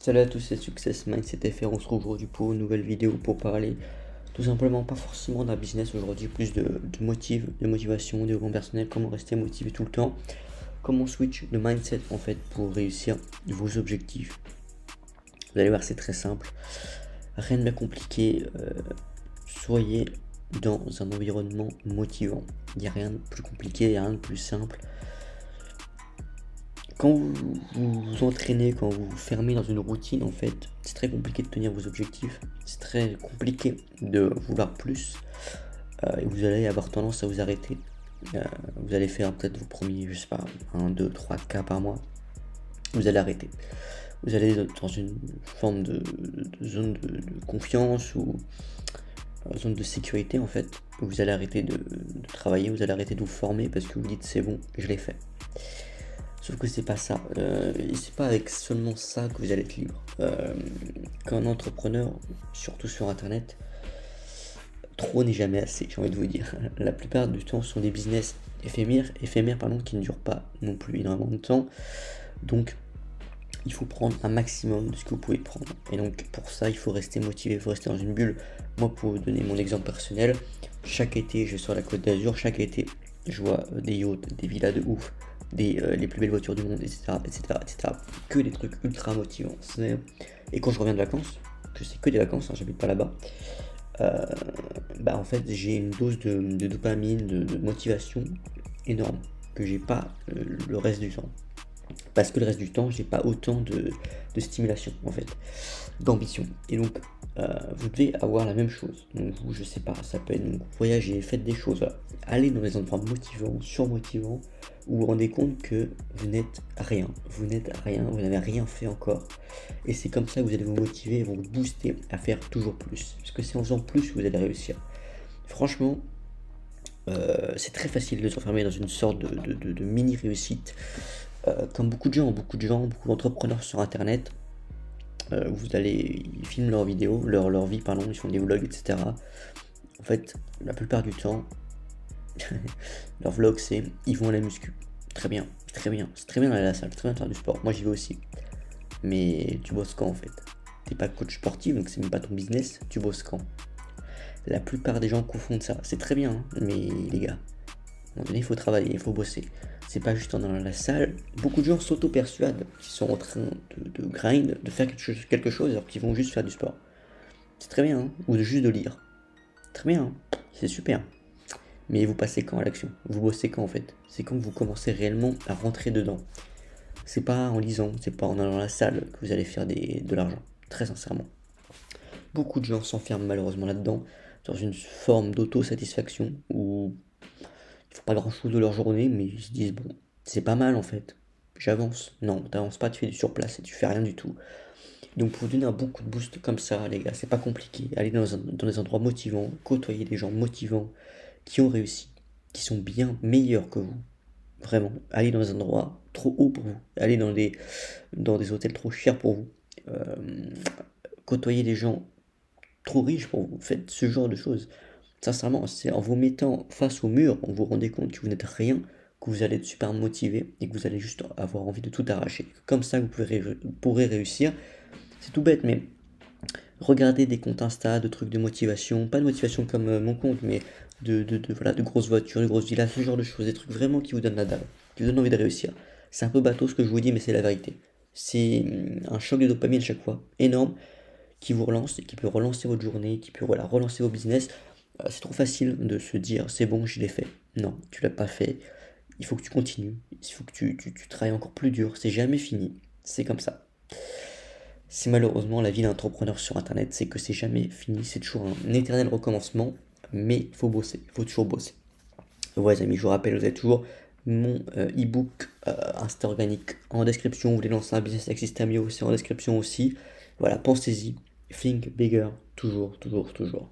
Salut à tous, c'est Success Mindset FR. On se retrouve aujourd'hui pour une nouvelle vidéo pour parler tout simplement, pas forcément d'un business aujourd'hui, plus de motivation, de développement personnel, comment rester motivé tout le temps, comment switch de mindset en fait pour réussir vos objectifs. Vous allez voir, c'est très simple, rien de bien compliqué. Soyez dans un environnement motivant. Il n'y a rien de plus compliqué, il n'y a rien de plus simple. Quand vous vous entraînez, quand vous vous fermez dans une routine, en fait, c'est très compliqué de tenir vos objectifs. C'est très compliqué de vouloir plus. Et vous allez avoir tendance à vous arrêter. Vous allez faire peut-être vos premiers, je sais pas, 1, 2, 3 cas par mois. Vous allez arrêter. Vous allez dans une forme de zone de confiance ou zone de sécurité, en fait. Vous allez arrêter de travailler, vous allez arrêter de vous former parce que vous dites c'est bon, je l'ai fait. Sauf que c'est pas ça, et c'est pas avec seulement ça que vous allez être libre. Qu'un entrepreneur, surtout sur internet, trop n'est jamais assez, j'ai envie de vous dire. La plupart du temps, ce sont des business éphémères qui ne durent pas non plus énormément de temps. Donc, il faut prendre un maximum de ce que vous pouvez prendre. Et donc, pour ça, il faut rester motivé, il faut rester dans une bulle. Moi, pour vous donner mon exemple personnel, chaque été, je vais sur la Côte d'Azur, chaque été, je vois des yachts, des villas de ouf, les plus belles voitures du monde, etc., etc. Que des trucs ultra motivants. Et quand je reviens de vacances, que c'est que des vacances, hein, j'habite pas là-bas, en fait j'ai une dose de dopamine, de motivation énorme que j'ai pas le reste du temps. Parce que le reste du temps, j'ai pas autant de stimulation en fait, d'ambition. Et donc vous devez avoir la même chose. Donc vous, je sais pas, ça peut être donc, voyager, faites des choses, voilà. Allez dans des endroits motivants, surmotivants, où vous vous rendez compte que vous n'êtes rien, vous n'avez rien fait encore. Et c'est comme ça que vous allez vous motiver et vous booster à faire toujours plus. Parce que c'est en faisant plus que vous allez réussir. Franchement, c'est très facile de s'enfermer dans une sorte de mini réussite. Comme beaucoup d'entrepreneurs sur internet, ils filment leurs vidéos, leur vie, pardon, ils font des vlogs, etc. En fait, la plupart du temps, leur vlog, c'est ils vont à la muscu. Très bien, c'est très bien d'aller à la salle, c'est très bien de faire du sport. Moi, j'y vais aussi. Mais tu bosses quand en fait? T'es pas coach sportif, donc c'est même pas ton business. Tu bosses quand? La plupart des gens confondent ça. C'est très bien, hein, mais les gars, à un moment donné, il faut travailler, il faut bosser. C'est pas juste en allant à la salle. Beaucoup de gens s'auto-persuadent qu'ils sont en train de grind, de faire quelque chose alors qu'ils vont juste faire du sport. C'est très bien, hein, ou juste de lire. Très bien, hein, c'est super. Mais vous passez quand à l'action? Vous bossez quand en fait? C'est quand vous commencez réellement à rentrer dedans. C'est pas en lisant, c'est pas en allant à la salle que vous allez faire de l'argent. Très sincèrement. Beaucoup de gens s'enferment malheureusement là-dedans, dans une forme d'auto-satisfaction où ils font pas grand-chose de leur journée, mais ils se disent bon, c'est pas mal en fait. J'avance. Non, t'avances pas, tu fais du surplace et tu fais rien du tout. Donc pour vous donner un bon coup de boost comme ça, les gars, c'est pas compliqué. Allez dans des endroits motivants, côtoyer des gens motivants qui ont réussi, qui sont bien meilleurs que vous. Vraiment, allez dans des endroits trop hauts pour vous. Allez dans des hôtels trop chers pour vous. Côtoyer des gens trop riches pour vous. Faites ce genre de choses. Sincèrement, c'est en vous mettant face au mur, on vous rendez compte que vous n'êtes rien, que vous allez être super motivé et que vous allez juste avoir envie de tout arracher. Comme ça, vous pourrez réussir. C'est tout bête, mais regardez des comptes Insta, de trucs de motivation, pas de motivation comme mon compte, mais de grosses voitures, de grosses villas, ce genre de choses, des trucs vraiment qui vous donnent la dalle, qui vous donnent envie de réussir. C'est un peu bateau ce que je vous dis, mais c'est la vérité. C'est un choc de dopamine à chaque fois, énorme, qui vous relance et qui peut relancer votre journée, qui peut relancer vos business. C'est trop facile de se dire c'est bon, je l'ai fait. Non, tu l'as pas fait. Il faut que tu continues. Il faut que tu travailles encore plus dur. C'est jamais fini. C'est comme ça. C'est malheureusement la vie d'un entrepreneur sur internet, c'est que c'est jamais fini. C'est toujours un éternel recommencement. Mais il faut bosser. Il faut toujours bosser. Ouais, les amis, je vous rappelle, vous avez toujours mon e-book Insta Organique en description. Vous voulez lancer un business avec Systemio, c'est en description aussi. Voilà, pensez-y. Think bigger. Toujours, toujours, toujours.